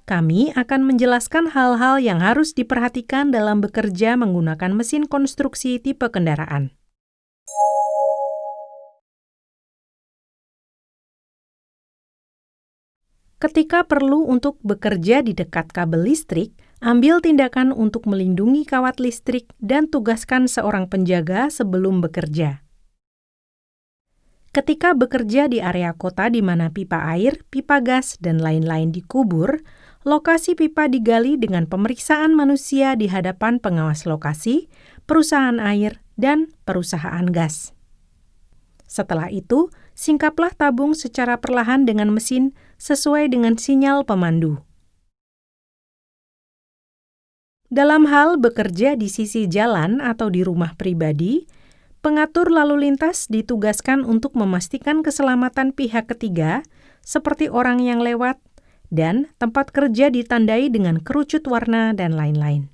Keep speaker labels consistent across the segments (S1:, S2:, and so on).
S1: Kami akan menjelaskan hal-hal yang harus diperhatikan dalam bekerja menggunakan mesin konstruksi tipe kendaraan. Ketika perlu untuk bekerja di dekat kabel listrik, ambil tindakan untuk melindungi kawat listrik dan tugaskan seorang penjaga sebelum bekerja. Ketika bekerja di area kota di mana pipa air, pipa gas, dan lain-lain dikubur, lokasi pipa digali dengan pemeriksaan manusia di hadapan pengawas lokasi, perusahaan air, dan perusahaan gas. Setelah itu, singkaplah tabung secara perlahan dengan mesin sesuai dengan sinyal pemandu. Dalam hal bekerja di sisi jalan atau di rumah pribadi, pengatur lalu lintas ditugaskan untuk memastikan keselamatan pihak ketiga, seperti orang yang lewat, dan tempat kerja ditandai dengan kerucut warna dan lain-lain.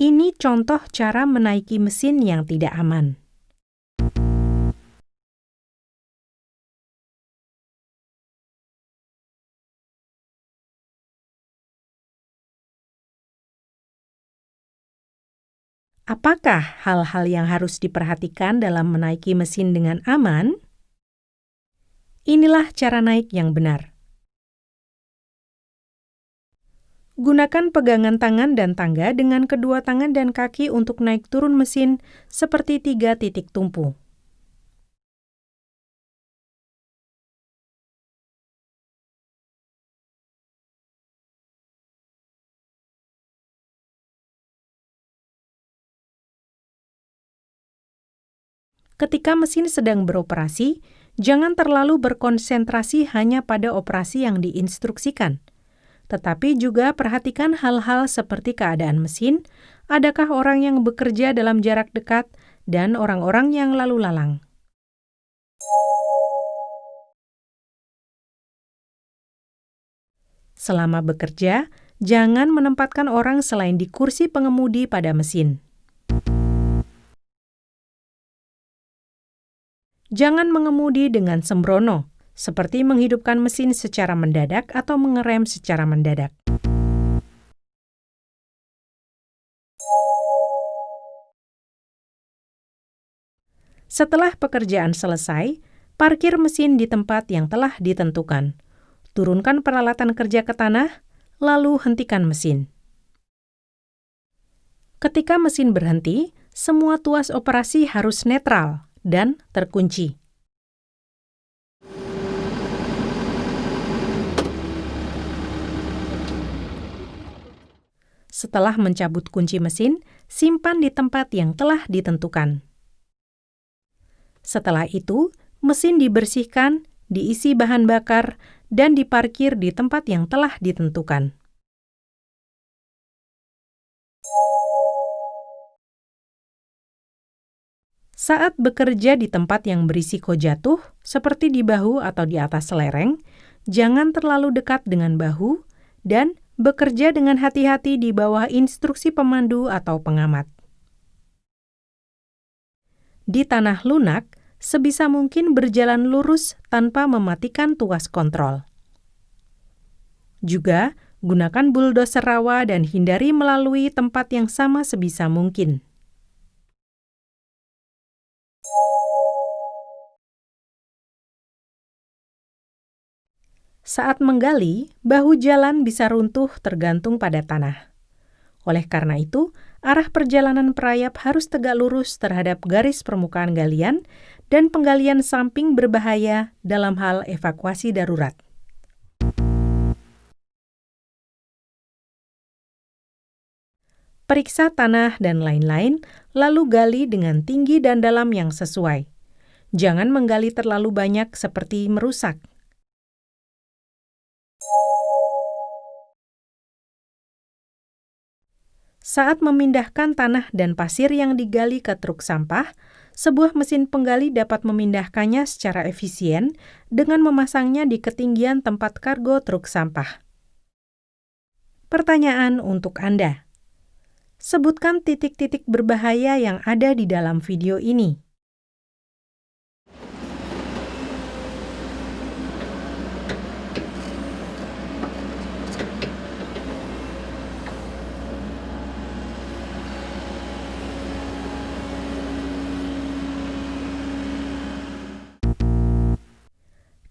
S1: Ini contoh cara menaiki mesin yang tidak aman. Apakah hal-hal yang harus diperhatikan dalam menaiki mesin dengan aman? Inilah cara naik yang benar. Gunakan pegangan tangan dan tangga dengan kedua tangan dan kaki untuk naik turun mesin seperti 3 titik tumpu. Ketika mesin sedang beroperasi, jangan terlalu berkonsentrasi hanya pada operasi yang diinstruksikan. Tetapi juga perhatikan hal-hal seperti keadaan mesin, adakah orang yang bekerja dalam jarak dekat, dan orang-orang yang lalu lalang. Selama bekerja, jangan menempatkan orang selain di kursi pengemudi pada mesin. Jangan mengemudi dengan sembrono, seperti menghidupkan mesin secara mendadak atau mengerem secara mendadak. Setelah pekerjaan selesai, parkir mesin di tempat yang telah ditentukan. Turunkan peralatan kerja ke tanah, lalu hentikan mesin. Ketika mesin berhenti, semua tuas operasi harus netral dan terkunci. Setelah mencabut kunci mesin, simpan di tempat yang telah ditentukan. Setelah itu, mesin dibersihkan, diisi bahan bakar, dan diparkir di tempat yang telah ditentukan. Saat bekerja di tempat yang berisiko jatuh, seperti di bahu atau di atas lereng, jangan terlalu dekat dengan bahu dan bekerja dengan hati-hati di bawah instruksi pemandu atau pengamat. Di tanah lunak, sebisa mungkin berjalan lurus tanpa mematikan tuas kontrol. Juga, gunakan bulldozer rawa dan hindari melalui tempat yang sama sebisa mungkin. Saat menggali, bahu jalan bisa runtuh tergantung pada tanah. Oleh karena itu, arah perjalanan perayap harus tegak lurus terhadap garis permukaan galian dan penggalian samping berbahaya dalam hal evakuasi darurat. Periksa tanah dan lain-lain, lalu gali dengan tinggi dan dalam yang sesuai. Jangan menggali terlalu banyak seperti merusak. Saat memindahkan tanah dan pasir yang digali ke truk sampah, sebuah mesin penggali dapat memindahkannya secara efisien dengan memasangnya di ketinggian tempat kargo truk sampah. Pertanyaan untuk Anda. Sebutkan titik-titik berbahaya yang ada di dalam video ini.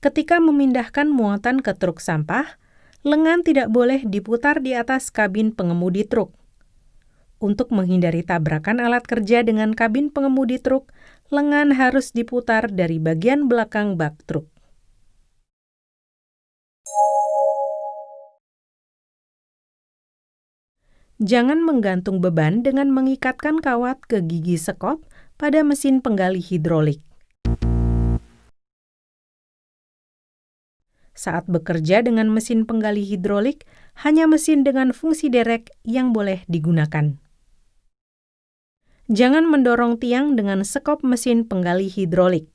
S1: Ketika memindahkan muatan ke truk sampah, lengan tidak boleh diputar di atas kabin pengemudi truk. Untuk menghindari tabrakan alat kerja dengan kabin pengemudi truk, lengan harus diputar dari bagian belakang bak truk. Jangan menggantung beban dengan mengikatkan kawat ke gigi sekop pada mesin penggali hidrolik. Saat bekerja dengan mesin penggali hidrolik, hanya mesin dengan fungsi derek yang boleh digunakan. Jangan mendorong tiang dengan sekop mesin penggali hidrolik.